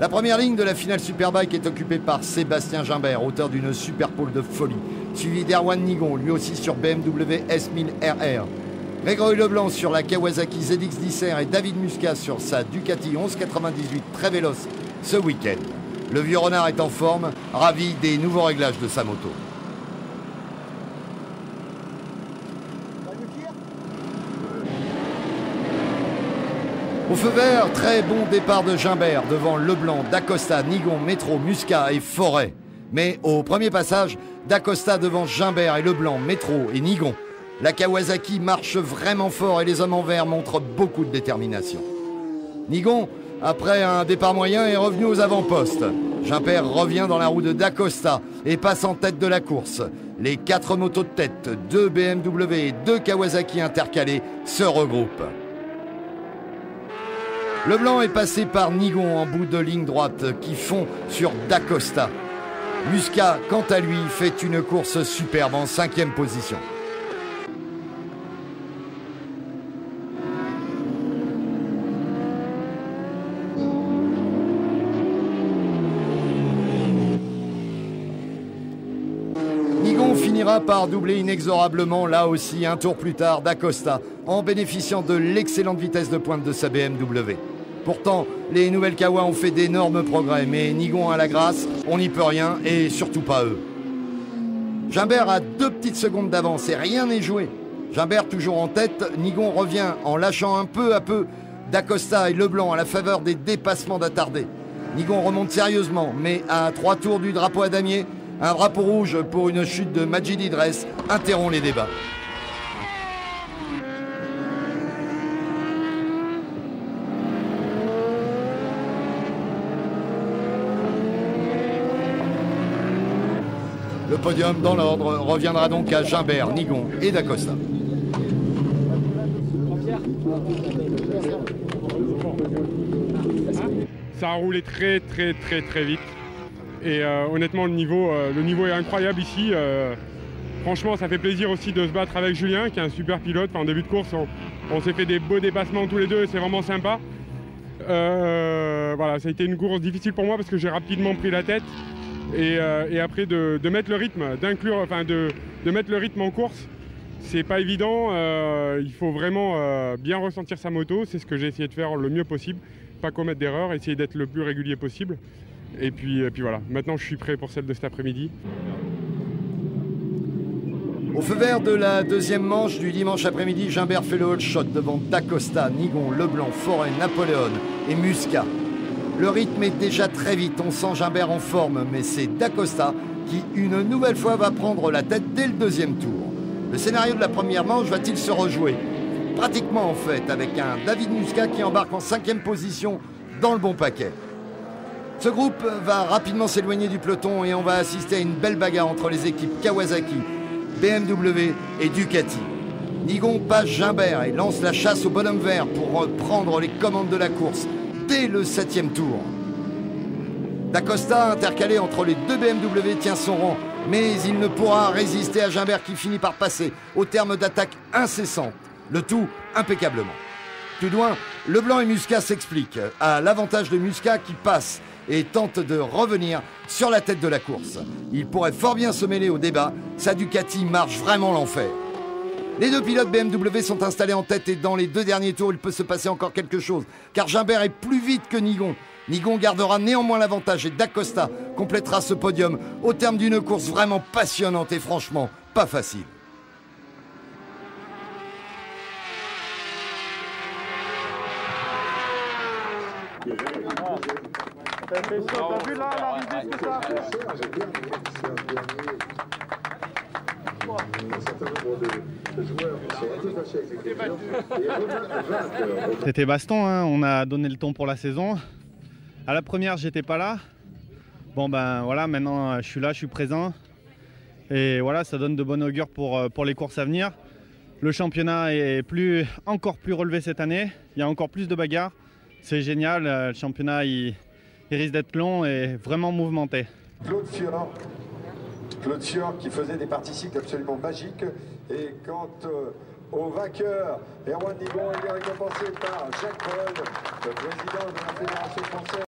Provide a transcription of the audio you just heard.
La première ligne de la finale Superbike est occupée par Sébastien Gimbert, auteur d'une super pole de folie, suivi d'Erwan Nigon, lui aussi sur BMW S1000RR. Grégory Leblanc sur la Kawasaki ZX-10R et David Muscat sur sa Ducati 1198 très véloce ce week-end. Le vieux renard est en forme, ravi des nouveaux réglages de sa moto. Au feu vert, très bon départ de Gimbert devant Leblanc, Dacosta, Nigon, Métro, Muscat et Forêt. Mais au premier passage, Dacosta devant Gimbert et Leblanc, Métro et Nigon. La Kawasaki marche vraiment fort et les hommes en vert montrent beaucoup de détermination. Nigon, après un départ moyen, est revenu aux avant-postes. Gimbert revient dans la roue de Dacosta et passe en tête de la course. Les 4 motos de tête, 2 BMW et 2 Kawasaki intercalés se regroupent. Leblanc est passé par Nigon en bout de ligne droite qui fond sur Dacosta. Muscat, quant à lui, fait une course superbe en 5e position. Nigon finira par doubler inexorablement, là aussi un tour plus tard, Dacosta, en bénéficiant de l'excellente vitesse de pointe de sa BMW. Pourtant, les nouvelles Kawa ont fait d'énormes progrès, mais Nigon a la grâce, on n'y peut rien, et surtout pas eux. Gimbert a 2 petites secondes d'avance et rien n'est joué. Gimbert toujours en tête, Nigon revient en lâchant un peu à peu Dacosta et Leblanc à la faveur des dépassements d'attardés. Nigon remonte sérieusement, mais à 3 tours du drapeau à damier, un drapeau rouge pour une chute de Majid Idress interrompt les débats. Le podium dans l'ordre reviendra donc à Gimbert, Nigon et Dacosta. Ça a roulé très vite. Et honnêtement, le niveau est incroyable ici. Franchement, ça fait plaisir aussi de se battre avec Julien, qui est un super pilote. En début de course, on s'est fait des beaux dépassements tous les deux et c'est vraiment sympa. Voilà, ça a été une course difficile pour moi parce que j'ai rapidement pris la tête. Et après de mettre le rythme, de mettre le rythme en course, c'est pas évident. Il faut vraiment bien ressentir sa moto. C'est ce que j'ai essayé de faire le mieux possible. Pas commettre d'erreurs, essayer d'être le plus régulier possible. Et puis voilà, maintenant je suis prêt pour celle de cet après-midi. Au feu vert de la 2e manche du dimanche après-midi, Gimbert fait le hold shot devant Dacosta, Nigon, Leblanc, Forêt, Napoléon et Muscat. Le rythme est déjà très vite, on sent Gimbert en forme, mais c'est Dacosta qui, une nouvelle fois, va prendre la tête dès le 2e tour. Le scénario de la première manche va-t-il se rejouer? Pratiquement en fait, avec un David Muscat qui embarque en 5e position dans le bon paquet. Ce groupe va rapidement s'éloigner du peloton et on va assister à une belle bagarre entre les équipes Kawasaki, BMW et Ducati. Nigon passe Gimbert et lance la chasse au bonhomme vert pour prendre les commandes de la course dès le 7e tour. Dacosta, intercalé entre les 2 BMW, tient son rang, mais il ne pourra résister à Gimbert qui finit par passer au terme d'attaques incessantes, le tout impeccablement. Tout de loin, Leblanc et Muscat s'expliquent, à l'avantage de Muscat qui passe et tente de revenir sur la tête de la course. Il pourrait fort bien se mêler au débat, sa Ducati marche vraiment l'enfer. Les 2 pilotes BMW sont installés en tête et dans les 2 derniers tours, il peut se passer encore quelque chose, car Gimbert est plus vite que Nigon. Nigon gardera néanmoins l'avantage et Dacosta complétera ce podium au terme d'une course vraiment passionnante et franchement pas facile. T'as vu là l'arrivée, ce que ça a fait? C'était baston, hein. On a donné le ton pour la saison. À la première, j'étais pas là. Bon ben voilà, maintenant je suis là, je suis présent. Et voilà, ça donne de bon augure pour les courses à venir. Le championnat est encore plus relevé cette année. Il y a encore plus de bagarres. C'est génial, le championnat il risque d'être long et vraiment mouvementé. Claude Fior qui faisait des parties cycles absolument magiques. Et quant au vainqueur, Erwan Nigon, il est récompensé par Jacques Paul, le président de la Fédération française.